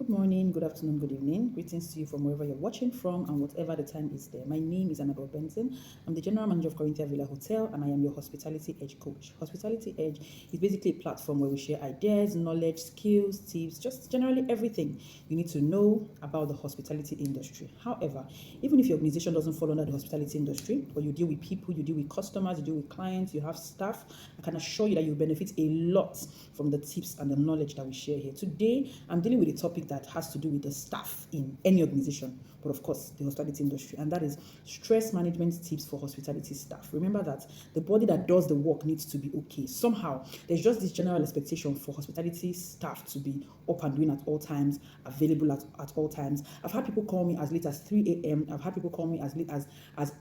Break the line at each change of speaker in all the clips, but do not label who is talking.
Good morning, good afternoon, good evening. Greetings to you from wherever you're watching from and whatever the time is there. My name is Annabelle Benson. I'm the general manager of Corinthia Villa Hotel and I am your Hospitality Edge coach. Hospitality Edge is basically a platform where we share ideas, knowledge, skills, tips, just generally everything you need to know about the hospitality industry. However, even if your organization doesn't fall under the hospitality industry, or you deal with people, you deal with customers, you deal with clients, you have staff, I can assure you that you'll benefit a lot from the tips and the knowledge that we share here. Today, I'm dealing with a topic that has to do with the staff in any organization, but of course, the hospitality industry, and that is stress management tips for hospitality staff. Remember that the body that does the work needs to be okay. Somehow, there's just this general expectation for hospitality staff to be up and doing at all times, available at all times. I've had people call me as late as 3 a.m. I've had people call me as late as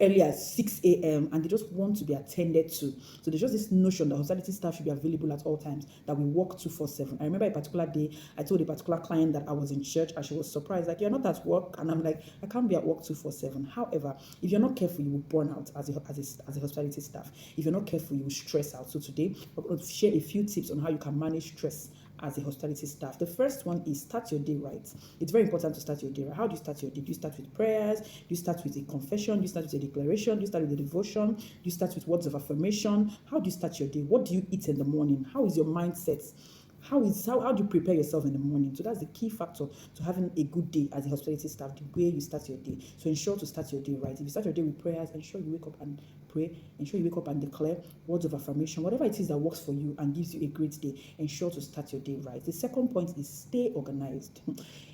early as 6 a.m. and they just want to be attended to. So there's just this notion that hospitality staff should be available at all times, that we work 2-4-7. I remember a particular day, I told a particular client that I was in church and she was surprised, like, you're not at work? And I'm like, I can't be at work 2-4-7. However, if you're not careful, you will burn out as a hospitality staff. If you're not careful, you will stress out. So today, we're going to share a few tips on how you can manage stress as a hospitality staff. The first one is start your day right. It's very important to start your day right. How do you start your day? Do you start with prayers? Do you start with a confession? Do you start with a declaration? Do you start with a devotion? Do you start with words of affirmation? How do you start your day? What do you eat in the morning? How is your mindset? How do you prepare yourself in the morning? So that's the key factor to having a good day as a hospitality staff, the way you start your day. So ensure to start your day right. If you start your day with prayers, ensure you wake up and pray. Ensure you wake up and declare words of affirmation. Whatever it is that works for you and gives you a great day, ensure to start your day right. The second point is stay organized.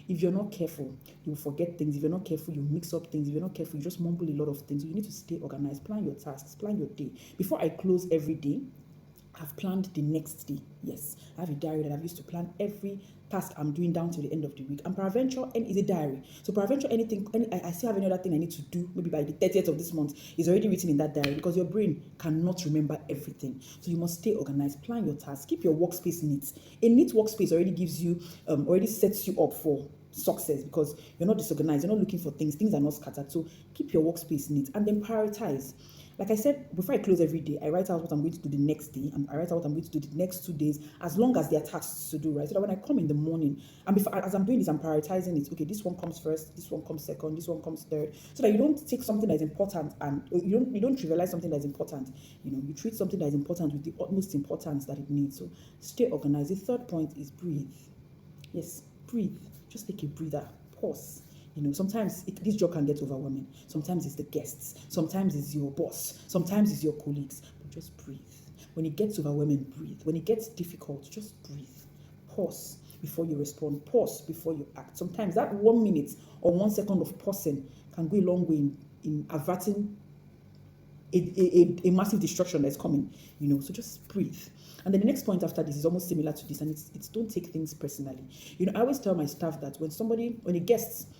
If you're not careful, you'll forget things. If you're not careful, you mix up things. If you're not careful, you just mumble a lot of things. So you need to stay organized. Plan your tasks. Plan your day. Before I close every day, I've planned the next day. Yes, I have a diary that I've used to plan every task I'm doing down to the end of the week. And peradventure, is a diary. So peradventure, I still have any other thing I need to do, maybe by the 30th of this month, is already written in that diary because your brain cannot remember everything. So you must stay organized, plan your tasks, keep your workspace neat. A neat workspace already gives you, already sets you up for success because you're not disorganized, you're not looking for things are not scattered. So keep your workspace neat and then prioritize. Like I said, before I close every day, I write out what I'm going to do the next day, and I write out what I'm going to do the next 2 days, as long as there are tasks to do, right? So that when I come in the morning, and as I'm doing this, I'm prioritizing it. Okay, this one comes first, this one comes second, this one comes third, so that you don't take something that is important and you don't trivialize something that is important. You treat something that is important with the utmost importance that it needs. So stay organized. The third point is breathe. Yes, breathe. Just take a breather. Pause. Sometimes this job can get overwhelming. Sometimes it's the guests. Sometimes it's your boss. Sometimes it's your colleagues. But just breathe. When it gets overwhelming, breathe. When it gets difficult, just breathe. Pause before you respond. Pause before you act. Sometimes that 1 minute or 1 second of pausing can go a long way in averting a massive destruction that's coming. So just breathe. And then the next point after this is almost similar to this, and it's don't take things personally. I always tell my staff that when a guest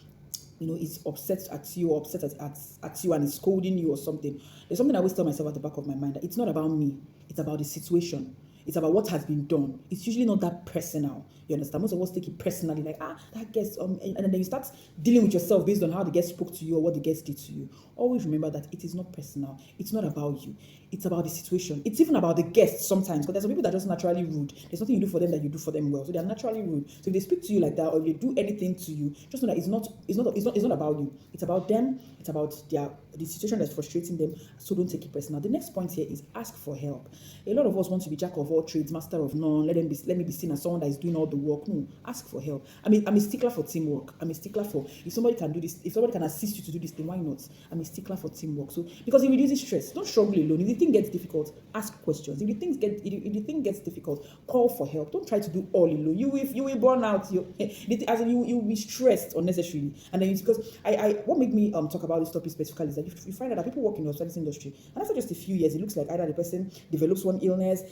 is upset at you or upset at you and is scolding you or something, there's something I always tell myself at the back of my mind, that it's not about me, it's about the situation. It's about what has been done. It's usually not that personal. You understand? Most of us take it personally, like, that guest, and then you start dealing with yourself based on how the guest spoke to you or what the guest did to you. Always remember that it is not personal. It's not about you. It's about the situation. It's even about the guests sometimes, because there's some people that are just naturally rude. There's nothing you do for them that you do for them well. So they're naturally rude. So if they speak to you like that or if they do anything to you, just know that it's not about you. It's about them. It's about the situation that's frustrating them. So don't take it personal. The next point here is ask for help. A lot of us want to be jack of all trades, master of none. Let me be seen as someone that is doing all the work. No, ask for help. I'm a stickler for teamwork. I'm a stickler for, if somebody can do this, if somebody can assist you to do this thing, why not? I'm a stickler for teamwork. So because it reduces stress. Don't struggle alone. If the thing gets difficult, ask questions. If the thing gets difficult, call for help. Don't try to do all alone. You will burn out. You will be stressed unnecessarily. And then because what made me talk about this topic specifically is that you find out that people work in the hospitality industry, and after just a few years, it looks like either the person develops one illness,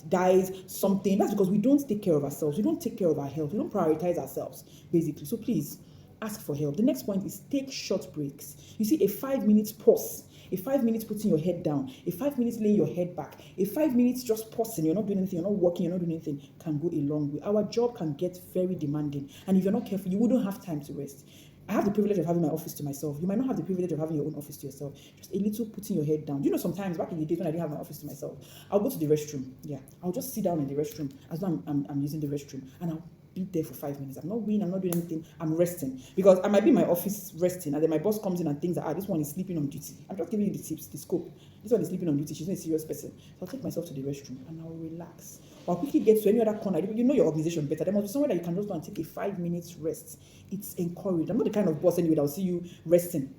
dies, something. That's because we don't take care of ourselves. We don't take care of our health. We don't prioritize ourselves, basically. So please, ask for help. The next point is take short breaks. You see, a 5 minutes pause, a 5 minutes putting your head down, a 5 minutes laying your head back, a 5 minutes just pausing, you're not doing anything, you're not working, you're not doing anything, can go a long way. Our job can get very demanding, and if you're not careful, you wouldn't have time to rest. I have the privilege of having my office to myself. You might not have the privilege of having your own office to yourself. Just a little putting your head down. Sometimes back in the days when I didn't have my office to myself, I'll go to the restroom. Yeah, I'll just sit down in the restroom as long as I'm using the restroom, and I'll be there for 5 minutes. I'm not doing anything. I'm resting. Because I might be in my office resting, and then my boss comes in and thinks that, this one is sleeping on duty. I'm just giving you the tips, the scope. This one is sleeping on duty. She's not a serious person. So I'll take myself to the restroom and I'll relax. Or I'll quickly get to any other corner. You know your organization better. There must be somewhere that you can just go and take a 5 minutes rest. It's encouraged. I'm not the kind of boss anyway that will see you resting.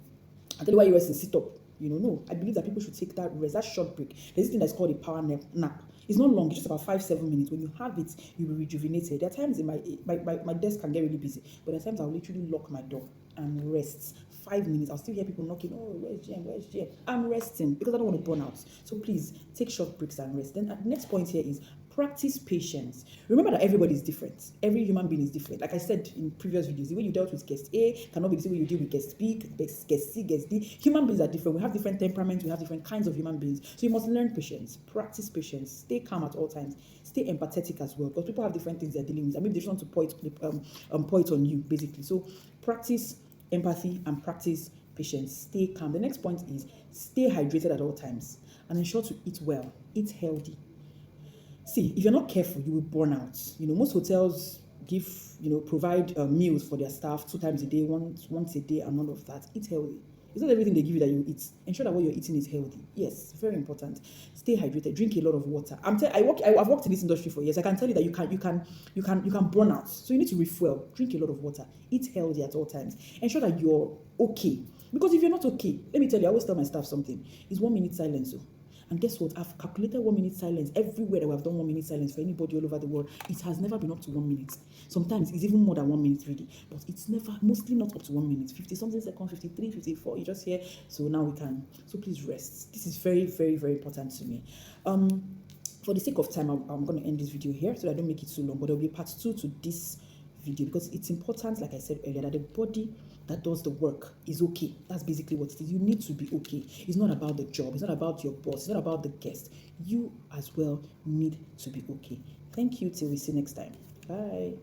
I'll tell you why you resting, sit up. No. I believe that people should take that rest, that short break. There's this thing that's called a power nap. It's not long, it's just about 5-7 minutes. When you have it, you'll be rejuvenated. There are times in my desk can get really busy, but there are times I'll literally lock my door and rest. 5 minutes, I'll still hear people knocking. Oh, where's Jen? Where's Jen? I'm resting because I don't want to burn out. So please take short breaks and rest. Then the next point here is practice patience. Remember that everybody is different. Every human being is different. Like I said in previous videos, the way you dealt with guest A cannot be the same way you deal with guest B, guest C, guest D. Human beings are different. We have different temperaments. We have different kinds of human beings. So you must learn patience. Practice patience. Stay calm at all times. Stay empathetic as well, because people have different things they're dealing with. I mean, they just want to point on you, basically. So practice empathy and practice patience. Stay calm. The next point is stay hydrated at all times and ensure to eat well. Eat healthy. See, if you're not careful, you will burn out. Most hotels provide meals for their staff 2 times a day, once a day, and all of that. Eat healthy. It's not everything they give you that you eat. Ensure that what you're eating is healthy. Yes, very important. Stay hydrated. Drink a lot of water. I've worked in this industry for years. I can tell you that you can burn out. So you need to refuel. Drink a lot of water. Eat healthy at all times. Ensure that you're okay. Because if you're not okay, let me tell you, I always tell my staff something. It's 1 minute silence. And guess what? I've calculated 1 minute silence everywhere that we have done 1 minute silence for anybody all over the world. It has never been up to 1 minute. Sometimes it's even more than 1 minute really, but it's mostly not up to 1 minute. 50 something seconds, 53, 54. You just hear. So now we can. So please rest. This is very, very, very important to me. For the sake of time, I'm going to end this video here so that I don't make it too long. But there will be part 2 to this video because it's important, like I said earlier, that the body that does the work is okay. That's basically what it is. You need to be okay. It's not about the job. It's not about your boss. It's not about the guest. You as well need to be okay. Thank you. Till we see next time. Bye.